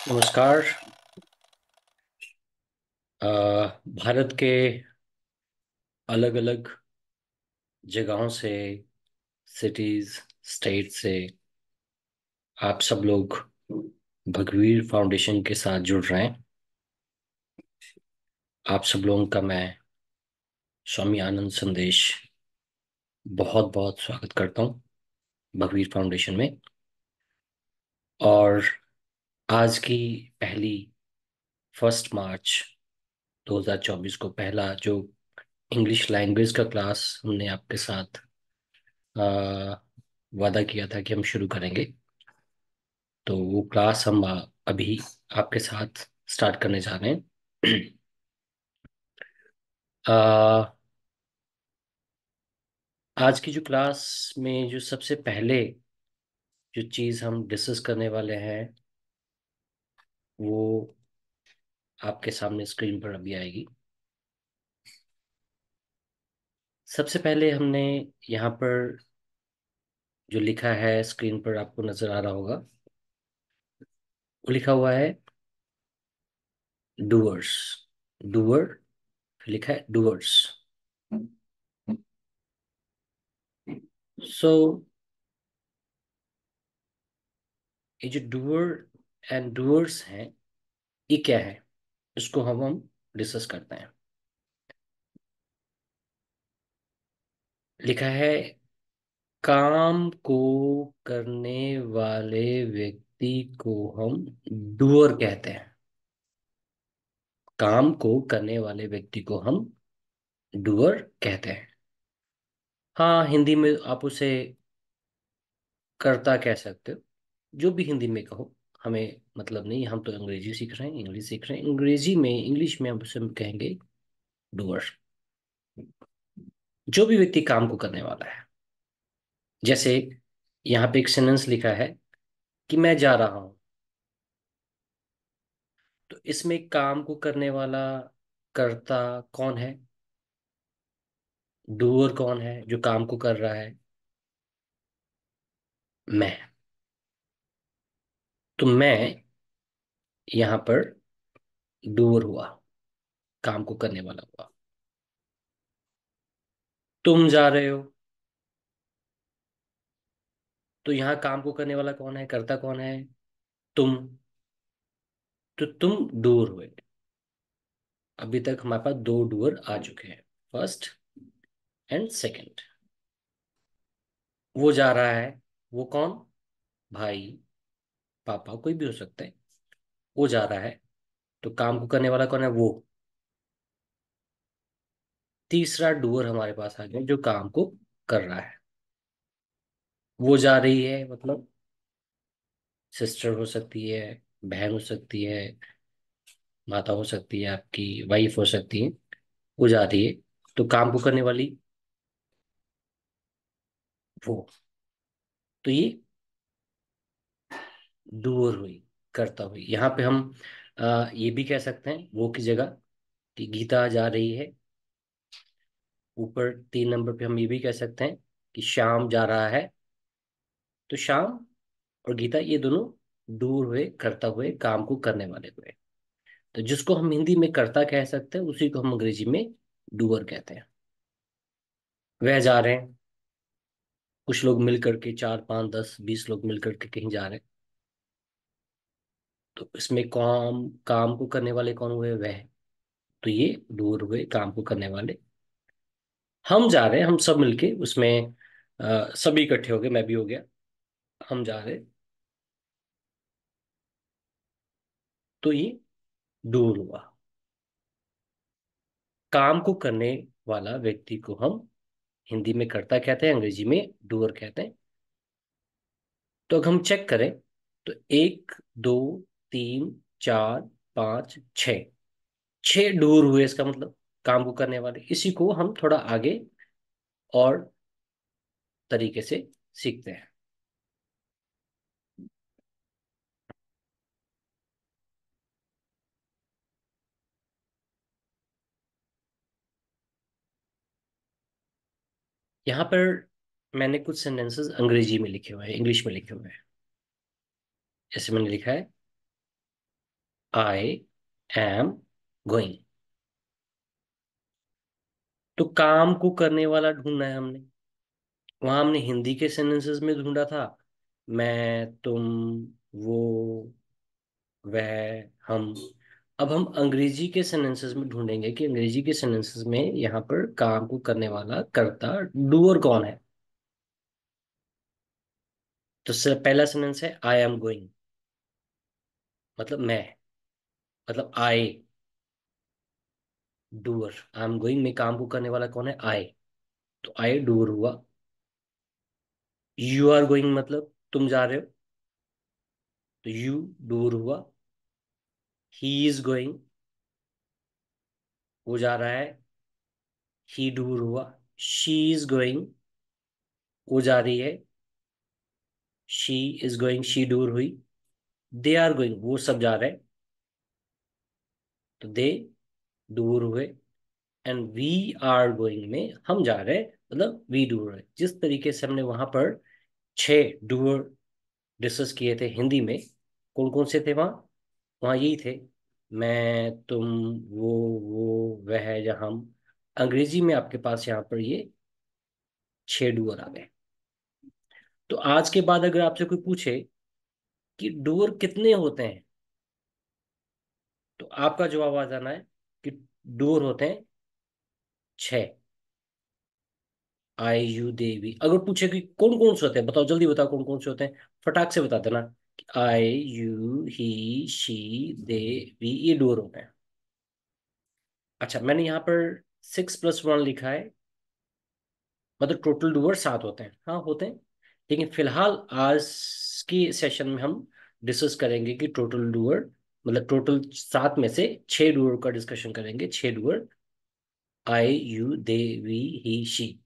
नमस्कार। भारत के अलग अलग जगहों से, सिटीज, स्टेट से आप सब लोग भगवीर फाउंडेशन के साथ जुड़ रहे हैं। आप सब लोगों का मैं स्वामी आनंद संदेश बहुत बहुत स्वागत करता हूँ भगवीर फाउंडेशन में। और आज की पहली 1 मार्च 2024 को पहला जो इंग्लिश लैंग्वेज का क्लास हमने आपके साथ अ, वादा किया था कि हम शुरू करेंगे, तो वो क्लास हम अभी आपके साथ स्टार्ट करने जा रहे हैं। आ, आज की जो क्लास में जो सबसे पहले जो चीज़ हम डिस्कस करने वाले हैं वो आपके सामने स्क्रीन पर अभी आएगी। सबसे पहले हमने यहाँ पर जो लिखा है स्क्रीन पर आपको नजर आ रहा होगा, वो लिखा हुआ है डूअर्स। डूअर, फिर लिखा है डूअर्स। सो ये जो डूअर एंड डूअर्स हैं, ये क्या है, इसको हम डिस्कस करते हैं। लिखा है काम को करने वाले व्यक्ति को हम डूअर कहते हैं। काम को करने वाले व्यक्ति को हम डूअर कहते हैं। हाँ, हिंदी में आप उसे कर्ता कह सकते हो, जो भी हिंदी में कहो, हमें मतलब नहीं। हम तो अंग्रेजी सीख रहे हैं, इंग्लिश सीख रहे हैं। इंग्लिश में हम उसे कहेंगे डूअर। जो भी व्यक्ति काम को करने वाला है। जैसे यहाँ पे एक सेंटेंस लिखा है कि मैं जा रहा हूँ, तो इसमें काम को करने वाला कर्ता कौन है, डूअर कौन है जो काम को कर रहा है? मैं। तो मैं यहाँ पर डूअर हुआ, काम को करने वाला हुआ। तुम जा रहे हो, तो यहाँ काम को करने वाला कौन है, कर्ता कौन है? तुम। तो तुम डूअर हुए। अभी तक हमारे पास दो डूअर आ चुके हैं, फर्स्ट एंड सेकंड। वो जा रहा है, वो कौन? भाई, पापा, कोई भी हो सकता है। वो जा रहा है, तो काम को करने वाला कौन है? वो। तीसरा डूअर हमारे पास आ गया जो काम को कर रहा है। वो जा रही है मतलब सिस्टर हो सकती है, बहन हो सकती है, माता हो सकती है, आपकी वाइफ हो सकती है। वो जा रही है, तो काम को करने वाली वो। तो ये डूअर हुई, करता हुई। यहाँ पे हम ये भी कह सकते हैं वो की जगह कि गीता जा रही है। ऊपर 3 नंबर पे हम ये भी कह सकते हैं कि श्याम जा रहा है। तो श्याम और गीता ये दोनों दूर हुए, करता हुए, काम को करने वाले हुए। तो जिसको हम हिंदी में कर्ता कह सकते हैं उसी को हम अंग्रेजी में डूअर कहते हैं। वह जा रहे हैं, कुछ लोग मिल करके, 4 5 10 20 लोग मिल करके कहीं जा रहे हैं। तो इसमें काम काम को करने वाले कौन हुए? वह। तो ये डूअर हुए, काम को करने वाले। हम जा रहे हैं, हम सब मिलके उसमें सभी इकट्ठे हो गए, मैं भी हो गया। हम जा रहे, तो ये डूअर हुआ। काम को करने वाला व्यक्ति को हम हिंदी में कर्ता कहते हैं, अंग्रेजी में डूअर कहते हैं। तो अगर हम चेक करें, तो 1 2 3 4 5 6, 6 डूर हुए। इसका मतलब काम को करने वाले। इसी को हम थोड़ा आगे और तरीके से सीखते हैं। यहाँ पर मैंने कुछ सेंटेंसेस अंग्रेजी में लिखे हुए हैं, इंग्लिश में लिखे हुए हैं। जैसे मैंने लिखा है, आई एम गोइंग। तो काम को करने वाला ढूंढना है हमने। वहां हमने हिंदी के सेंटेंसेस में ढूंढा था, मैं, तुम, वो, वह, हम। अब हम अंग्रेजी के सेंटेंसेस में ढूंढेंगे कि अंग्रेजी के सेंटेंसेस में यहाँ पर काम को करने वाला कर्ता डूअर कौन है। तो पहला सेंटेंस है आई एम गोइंग, मतलब मैं, मतलब आई, डूअर। आई एम गोइंग में काम को करने वाला कौन है, आई। तो आई डूअर हुआ। यू आर गोइंग मतलब तुम जा रहे हो, तो यू डूअर हुआ। ही इज गोइंग, वो जा रहा है, ही डूर हुआ। शी इज गोइंग, वो जा रही है, she is going, she doer हुई। दे आर गोइंग, वो सब जा रहे हैं, तो दे डूर हुए। एंड वी आर गोइंग में हम जा रहे हैं, मतलब वी डूर रहे। जिस तरीके से हमने वहां पर छह डूर डिस्कस किए थे हिंदी में, कौन कौन से थे वहाँ? वहाँ यही थे, मैं, तुम, वो वह या हम। अंग्रेजी में आपके पास यहाँ पर ये छह डूअर आ गए। तो आज के बाद अगर आपसे कोई पूछे कि डूअर कितने होते हैं, तो आपका जवाब आ जाना है कि डूअर होते हैं छह। आई यू दे वी। अगर पूछे कि कौन कौन से होते हैं, बताओ, जल्दी बताओ कौन कौन से होते हैं, फटाक से बता देना। I you he she they we, ये डूअर होते हैं। अच्छा, मैंने यहाँ पर 6+1 लिखा है, मतलब टोटल डूअर 7 होते हैं। हाँ होते हैं, लेकिन फिलहाल आज की सेशन में हम डिस्कस करेंगे कि टोटल डूअर, मतलब टोटल 7 में से 6 डूअर का डिस्कशन करेंगे। 6 doer, I you they we he she.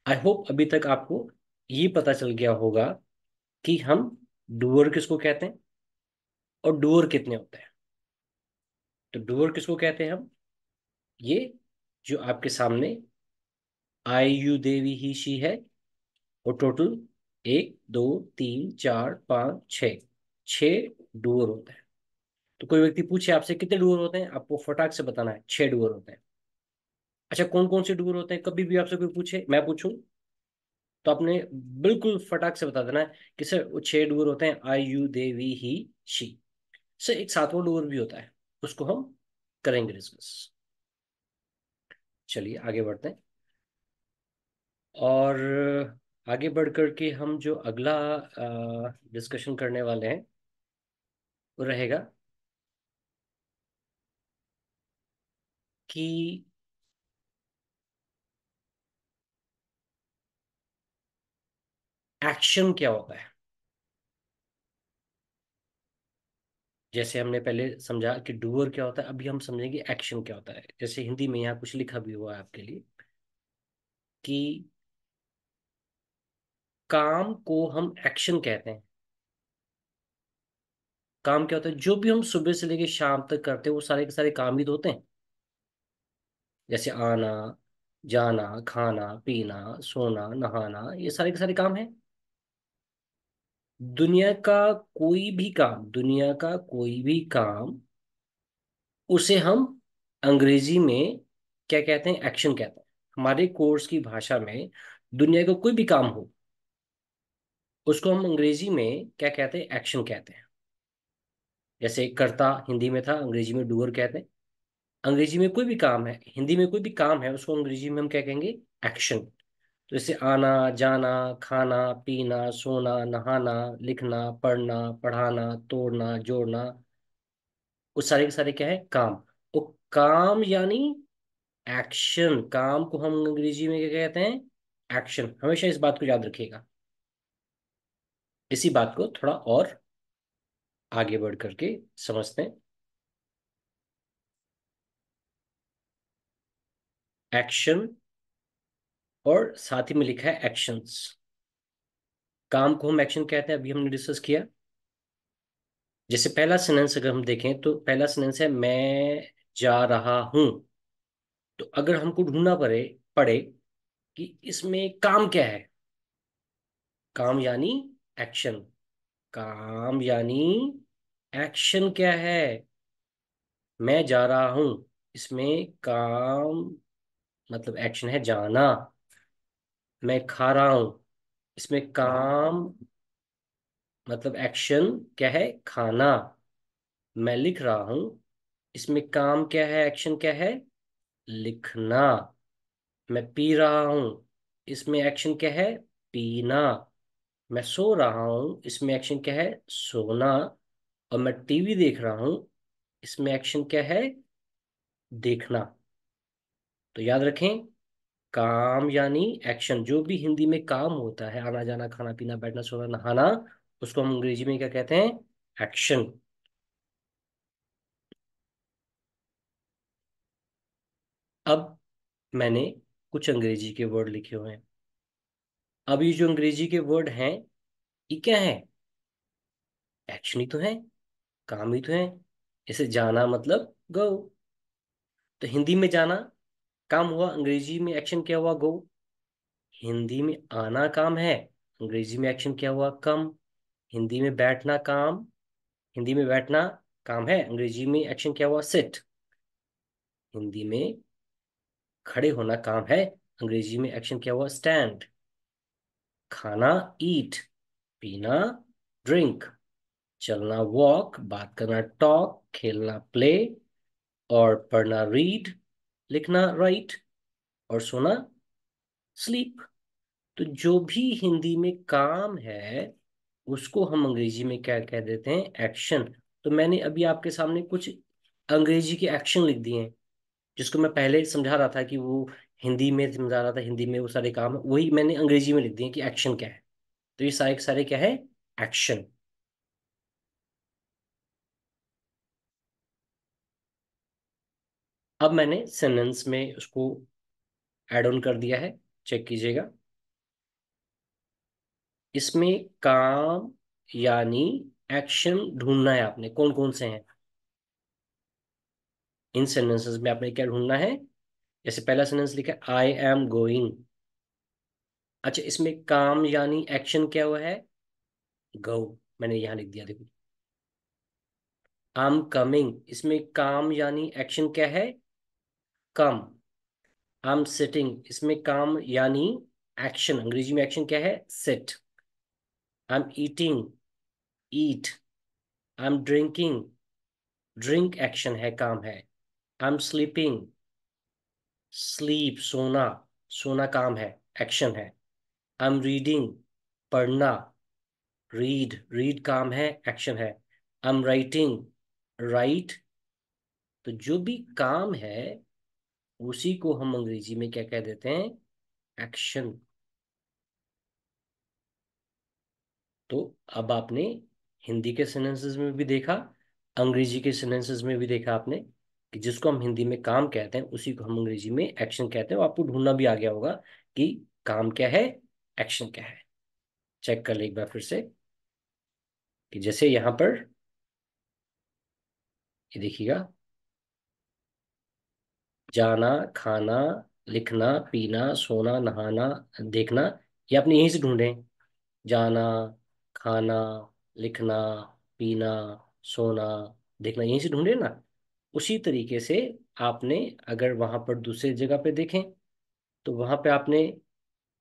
I hope अभी तक आपको ये पता चल गया होगा कि हम डूअर किसको कहते हैं और डूअर कितने होते हैं। तो डूअर किसको कहते हैं हम, ये जो आपके सामने I you they we he she है, और टोटल 1 2 3 4 5 6, 6 डूअर होते हैं। तो कोई व्यक्ति पूछे आपसे कितने डूअर होते हैं, आपको फटाक से बताना है 6 डूअर होते हैं। अच्छा, कौन कौन से डूअर होते हैं, कभी भी आपसे कोई पूछे, मैं पूछूं, तो आपने बिल्कुल फटाक से बता देना है कि सर वो 6 डूअर होते हैं, I you they we he she. Sir एक सातवां डूअर भी होता है, उसको हम करेंगे डिस्कस। चलिए आगे बढ़ते हैं। और आगे बढ़ करके हम जो अगला डिस्कशन करने वाले हैं वो रहेगा कि एक्शन क्या होता है। जैसे हमने पहले समझा कि डूअर क्या होता है, अभी हम समझेंगे एक्शन क्या होता है। जैसे हिंदी में यहाँ कुछ लिखा भी हुआ है आपके लिए कि काम को हम एक्शन कहते हैं। काम क्या होता है, जो भी हम सुबह से लेकर शाम तक करते हैं वो सारे के सारे काम ही तो होते हैं। जैसे आना, जाना, खाना पीना, सोना, नहाना, ये सारे के सारे काम हैं। दुनिया का कोई भी काम, दुनिया का कोई भी काम, उसे हम अंग्रेजी में क्या कहते हैं, एक्शन कहते हैं। हमारे कोर्स की भाषा में दुनिया का कोई भी काम हो, उसको हम अंग्रेजी में क्या कहते हैं, एक्शन कहते हैं। जैसे कर्ता हिंदी में था, अंग्रेजी में डूअर कहते हैं। अंग्रेजी में कोई भी काम है, हिंदी में कोई भी काम है, उसको अंग्रेजी में हम क्या कहेंगे, एक्शन। तो जैसे आना, जाना, खाना पीना, सोना, नहाना, लिखना, पढ़ना, पढ़ाना, तोड़ना, जोड़ना, वो सारे के सारे क्या है, काम। वो काम यानी एक्शन। काम को हम अंग्रेजी में क्या कहते हैं, एक्शन। हमेशा इस बात को याद रखिएगा। इसी बात को थोड़ा और आगे बढ़ करके समझते हैं। एक्शन, और साथ ही में लिखा है एक्शंस। काम को हम एक्शन कहते हैं, अभी हमने डिस्कस किया। जैसे पहला सेंटेंस अगर हम देखें, तो पहला सेंटेंस है मैं जा रहा हूं। तो अगर हमको ढूंढना पड़े पड़े कि इसमें काम क्या है, काम यानी एक्शन। काम यानी एक्शन क्या है, मैं जा रहा हूँ, इसमें काम मतलब एक्शन है जाना। मैं खा रहा हूँ, इसमें काम मतलब एक्शन क्या है, खाना। मैं लिख रहा हूँ, इसमें काम क्या है, एक्शन क्या है, लिखना। मैं पी रहा हूँ, इसमें एक्शन क्या है, पीना। मैं सो रहा हूँ, इसमें एक्शन क्या है, सोना। और मैं टीवी देख रहा हूँ, इसमें एक्शन क्या है, देखना। तो याद रखें, काम यानी एक्शन, जो भी हिंदी में काम होता है, आना जाना खाना पीना बैठना सोना नहाना, उसको हम अंग्रेजी में क्या कहते हैं, एक्शन। अब मैंने कुछ अंग्रेजी के वर्ड लिखे हुए हैं। अब ये जो अंग्रेजी के वर्ड हैं, ये क्या है, एक्शन ही तो है, काम ही तो है। जैसे जाना मतलब गो, तो हिंदी में जाना काम हुआ, अंग्रेजी में एक्शन क्या हुआ, गो। हिंदी में आना काम है, अंग्रेजी में एक्शन क्या हुआ, कम। हिंदी में बैठना काम, हिंदी में बैठना काम है, अंग्रेजी में एक्शन क्या हुआ, सिट। हिंदी में खड़े होना काम है, अंग्रेजी में एक्शन क्या हुआ, स्टैंड। खाना ईट, पीना ड्रिंक, चलना वॉक, बात करना टॉक, खेलना प्ले, और पढ़ना रीड, लिखना राइट, और सोना स्लीप। तो जो भी हिंदी में काम है, उसको हम अंग्रेजी में क्या कह देते हैं, एक्शन। तो मैंने अभी आपके सामने कुछ अंग्रेजी के एक्शन लिख दिए हैं, जिसको मैं पहले समझा रहा था कि वो हिंदी में समझा रहा था, हिंदी में वो सारे काम है, वही मैंने अंग्रेजी में लिख दिए कि एक्शन क्या है। तो ये सारे के सारे क्या है, एक्शन। अब मैंने सेंटेंस में उसको ऐड ऑन कर दिया है, चेक कीजिएगा। इसमें काम यानी एक्शन ढूंढना है आपने, कौन कौन से हैं इन सेंटेंसेस में, आपने क्या ढूंढना है। जैसे पहला सेंटेंस लिखा है, आई एम गोइंग। अच्छा, इसमें काम यानी एक्शन क्या हुआ है, गो। मैंने यहां लिख दिया, देखो। आई एम कमिंग, इसमें काम यानी एक्शन क्या है, कम। आई एम सिटिंग, इसमें काम यानी एक्शन, अंग्रेजी में एक्शन क्या है, sit. I am eating, eat. I am drinking, drink action है, काम है। आई एम स्लीपिंग, स्लीप सोना, सोना काम है, एक्शन है। आई एम रीडिंग, पढ़ना, रीड, रीड काम है, एक्शन है। I am writing, right. तो जो भी काम है, उसी को हम अंग्रेजी में क्या कह देते हैं, एक्शन। तो अब आपने हिंदी के सेंटेंसेस में भी देखा, अंग्रेजी के सेंटेंसेस में भी देखा आपने, कि जिसको हम हिंदी में काम कहते हैं, उसी को हम अंग्रेजी में एक्शन कहते हैं। और आपको ढूंढना भी आ गया होगा कि काम क्या है, एक्शन क्या है। चेक कर ले एक बार फिर से, कि जैसे यहाँ पर ये देखिएगा, जाना, खाना, लिखना, पीना, सोना, नहाना, देखना, ये आपने यहीं से ढूंढे। जाना, खाना, लिखना, पीना, सोना, देखना, यहीं से ढूंढे ना। उसी तरीके से आपने अगर वहां पर दूसरी जगह पे देखें, तो वहां पे आपने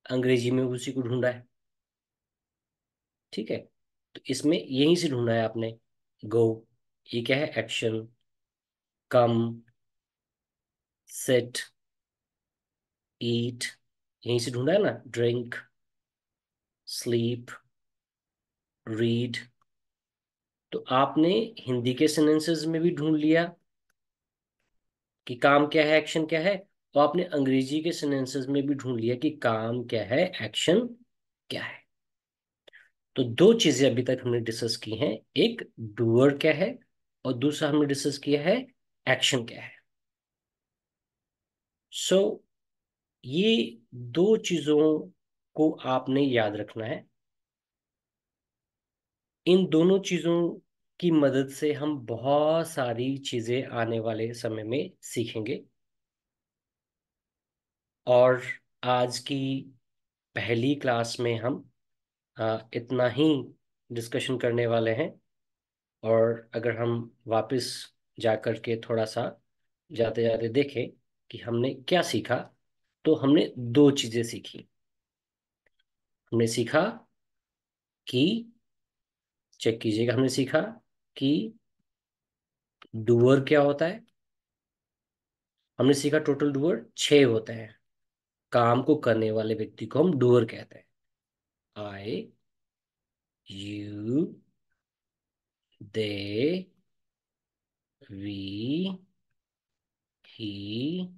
अंग्रेजी में उसी को ढूंढा है। ठीक है, तो इसमें यहीं से ढूंढा है आपने, गो, ये क्या है, एक्शन। कम, सिट, ईट, यहीं से ढूंढा है ना, ड्रिंक, स्लीप, रीड। तो आपने हिंदी के सेंटेंसेस में भी ढूंढ लिया कि काम क्या है, एक्शन क्या है। तो आपने अंग्रेजी के सेंटेंसेस में भी ढूंढ लिया कि काम क्या है, एक्शन क्या है। तो दो चीजें अभी तक हमने डिस्कस की हैं, एक डूअर क्या है, और दूसरा हमने डिस्कस किया है एक्शन क्या है। सो ये दो चीजों को आपने याद रखना है। इन दोनों चीजों की मदद से हम बहुत सारी चीजें आने वाले समय में सीखेंगे। और आज की पहली क्लास में हम इतना ही डिस्कशन करने वाले हैं। और अगर हम वापस जा कर के थोड़ा सा जाते जाते देखें कि हमने क्या सीखा। तो हमने दो चीजें सीखी। हमने सीखा कि, चेक कीजिएगा, हमने सीखा कि डूअर क्या होता है। हमने सीखा टोटल डूअर 6 होते हैं। काम को करने वाले व्यक्ति को हम डूअर कहते हैं। I, you, they, we, he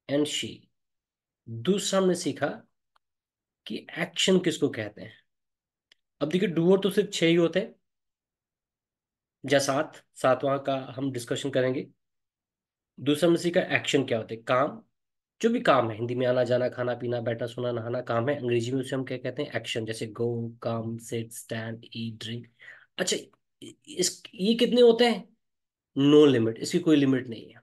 and she. दूसरा हमने सीखा कि एक्शन किसको कहते हैं। अब देखिए, डूअर तो सिर्फ 6 ही होते हैं, या सातवां का हम डिस्कशन करेंगे। दूसरा हमने सीखा एक्शन क्या होते हैं, काम। जो भी काम है, हिंदी में आना जाना, खाना पीना, बैठना सोना नहाना काम है, अंग्रेजी में उसे हम क्या कहते हैं, एक्शन। जैसे गो, कम, सिट, स्टैंड, ईट, ड्रिंक। अच्छा, ये कितने होते हैं? नो लिमिट, इसकी कोई लिमिट नहीं है।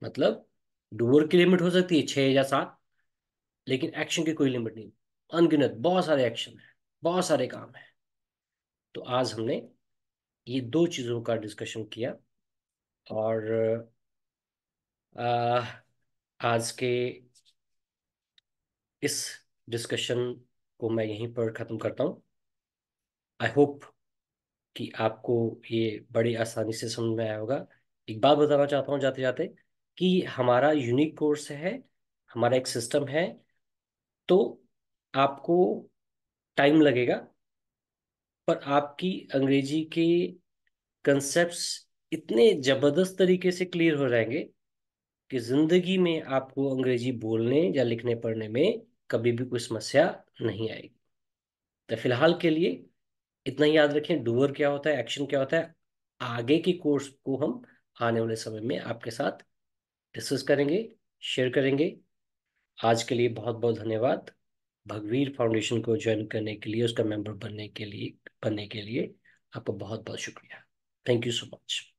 मतलब डूअर की लिमिट हो सकती है 6 या 7, लेकिन एक्शन की कोई लिमिट नहीं। अनगिनत बहुत सारे एक्शन है, बहुत सारे काम है। तो आज हमने ये दो चीजों का डिस्कशन किया। और आ, आज के इस डिस्कशन को मैं यहीं पर ख़त्म करता हूँ। आई होप कि आपको ये बड़ी आसानी से समझ में आया होगा। एक बात बताना चाहता हूँ जाते जाते, कि हमारा यूनिक कोर्स है, हमारा एक सिस्टम है। तो आपको टाइम लगेगा, पर आपकी अंग्रेजी के कंसेप्ट्स इतने ज़बरदस्त तरीके से क्लियर हो जाएंगे कि ज़िंदगी में आपको अंग्रेजी बोलने या लिखने पढ़ने में कभी भी कोई समस्या नहीं आएगी। तो फिलहाल के लिए इतना ही याद रखें, डूअर क्या होता है, एक्शन क्या होता है। आगे के कोर्स को हम आने वाले समय में आपके साथ डिस्कस करेंगे, शेयर करेंगे। आज के लिए बहुत बहुत धन्यवाद। भगवीर फाउंडेशन को ज्वाइन करने के लिए, उसका मेंबर बनने के लिए आपका बहुत बहुत शुक्रिया। Thank you so much.